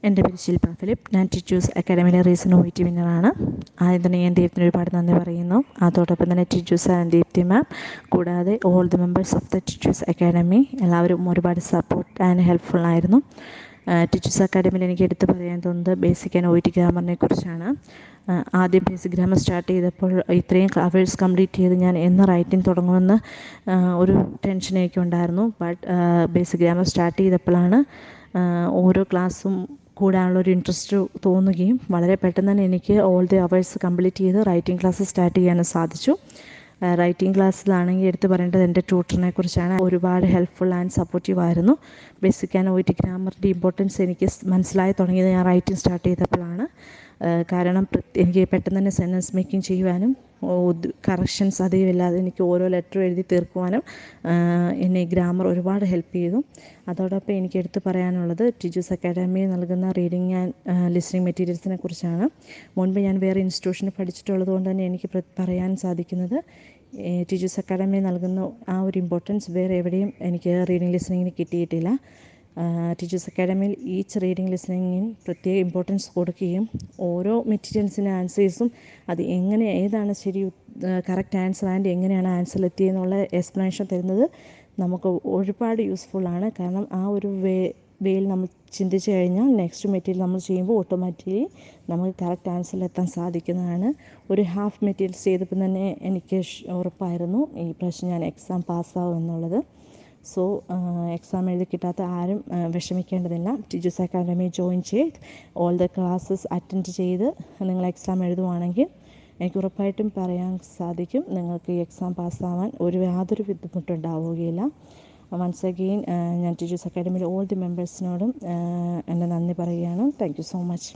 എൻ്റെ പേര് ശില്പ ഫിലിപ്പ്. ഞാൻ ടിജൂസ് അക്കാഡമിയിലെ റീസൺ OET വിന്നറാണ്. ആദ്യം തന്നെ ഞാൻ ദീപ്തിന് ഒരുപാട് നന്ദി പറയുന്നു. അതോടൊപ്പം തന്നെ ടിജൂസ് ആൻഡ് ദീപ്തി മാം, കൂടാതെ all the members of the Tiju's academy, എല്ലാവരും ഒരുപാട് സപ്പോർട്ട് ആൻഡ് ഹെൽപ്ഫുൾ ആയിരുന്നു. ടിജൂസ് അക്കാഡമിയിൽ എനിക്ക് എടുത്ത് പറയാൻ തോന്നുന്നത് ബേസിക് ആൻഡ് OET ഗ്രാമറിനെ കുറിച്ചാണ്. ആദ്യം ബേസിക് ഗ്രാമർ സ്റ്റാർട്ട് ചെയ്തപ്പോൾ ഇത്രയും അവേഴ്സ് കംപ്ലീറ്റ് ചെയ്ത് ഞാൻ എന്ന് റൈറ്റിംഗ് തുടങ്ങുമെന്ന് ഒരു ടെൻഷൻ എനിക്കുണ്ടായിരുന്നു. ബട്ട് ബേസിക് ഗ്രാമർ സ്റ്റാർട്ട് ചെയ്തപ്പോഴാണ് ഓരോ ക്ലാസ്സും കൂടാനുള്ളൊരു ഇൻട്രസ്റ്റ് തോന്നുകയും വളരെ പെട്ടെന്ന് തന്നെ എനിക്ക് ഓൾ ദി അവേഴ്സ് കംപ്ലീറ്റ് ചെയ്ത് റൈറ്റിംഗ് ക്ലാസ് സ്റ്റാർട്ട് ചെയ്യാനും സാധിച്ചു. റൈറ്റിംഗ് ക്ലാസ്സിലാണെങ്കിൽ എടുത്ത് പറയേണ്ടത് എൻ്റെ ട്യൂട്ടറിനെ കുറിച്ചാണ്. ഒരുപാട് ഹെൽപ്ഫുൾ ആൻഡ് സപ്പോർട്ടീവ് ആയിരുന്നു. ബേസിക് ആൻഡ് OET ഗ്രാമറിൻ്റെ ഇമ്പോർട്ടൻസ് എനിക്ക് മനസ്സിലായി തുടങ്ങിയത് ഞാൻ റൈറ്റിംഗ് സ്റ്റാർട്ട് ചെയ്തപ്പോഴാണ്. കാരണം എനിക്ക് പെട്ടെന്ന് തന്നെ സെൻറ്റൻസ് മേക്കിംഗ് ചെയ്യുവാനും കറക്ഷൻസ് അധികമില്ലാതെ എനിക്ക് ഓരോ ലെറ്ററും എഴുതി തീർക്കുവാനും എന്നെ ഗ്രാമർ ഒരുപാട് ഹെൽപ്പ് ചെയ്തു. അതോടൊപ്പം എനിക്ക് എടുത്ത് പറയാനുള്ളത് ടിജൂസ് അക്കാഡമി നൽകുന്ന റീഡിങ് ആൻഡ് ലിസണിങ് മെറ്റീരിയൽസിനെ കുറിച്ചാണ്. മുൻപ് ഞാൻ വേറെ ഇൻസ്റ്റിറ്റ്യൂഷനിൽ പഠിച്ചിട്ടുള്ളത് കൊണ്ട് തന്നെ എനിക്ക് പറയാൻ സാധിക്കുന്നത് ടിജൂസ് അക്കാഡമി നൽകുന്ന ആ ഒരു ഇമ്പോർട്ടൻസ് വേറെ എവിടെയും എനിക്ക് റീഡിങ് ലിസണിങ്ങിന് കിട്ടിയിട്ടില്ല. ടിജൂസ് അക്കാഡമിയിൽ ഈച്ച് റീഡിങ് ലിസണിങ്ങിന് പ്രത്യേക ഇമ്പോർട്ടൻസ് കൊടുക്കുകയും ഓരോ മെറ്റീരിയൽസിൻ്റെ ആൻസേഴ്സും അത് എങ്ങനെ ഏതാണ് ശരി കറക്റ്റ് ആൻസർ ആൻഡ് എങ്ങനെയാണ് ആൻസർ എത്തിയെന്നുള്ള എക്സ്പ്ലനേഷൻ തരുന്നത് നമുക്ക് ഒരുപാട് യൂസ്ഫുള്ളാണ്. കാരണം ആ ഒരു വേയിൽ നമ്മൾ ചിന്തിച്ച് കഴിഞ്ഞാൽ നെക്സ്റ്റ് മെറ്റീരിയൽ നമ്മൾ ചെയ്യുമ്പോൾ ഓട്ടോമാറ്റിക്കലി നമുക്ക് കറക്റ്റ് ആൻസറിലെത്താൻ സാധിക്കുന്നതാണ്. ഒരു ഹാഫ് മെറ്റീരിയൽസ് ചെയ്തപ്പോൾ തന്നെ എനിക്ക് ഉറപ്പായിരുന്നു ഈ പ്രാവശ്യം ഞാൻ എക്സാം പാസ്സാവും എന്നുള്ളത്. സോ എക്സാം എഴുതി കിട്ടാത്ത ആരും വിഷമിക്കേണ്ടതില്ല. ടിജൂസ് അക്കാഡമി ജോയിൻ ചെയ്ത് ഓൾ ദ ക്ലാസ്സസ് അറ്റൻഡ് ചെയ്ത് നിങ്ങൾ എക്സാം എഴുതുവാണെങ്കിൽ എനിക്ക് ഉറപ്പായിട്ടും പറയാൻ സാധിക്കും നിങ്ങൾക്ക് ഈ എക്സാം പാസ്സാവാൻ യാതൊരു ബുദ്ധിമുട്ടുണ്ടാവുകയില്ല. വൺസ് അഗെയിൻ ഞാൻ ടിജൂസ് അക്കാഡമിയിലെ ഓൾ ദി മെമ്പേഴ്സിനോടും എൻ്റെ നന്ദി പറയുകയാണ്. Thank you so much.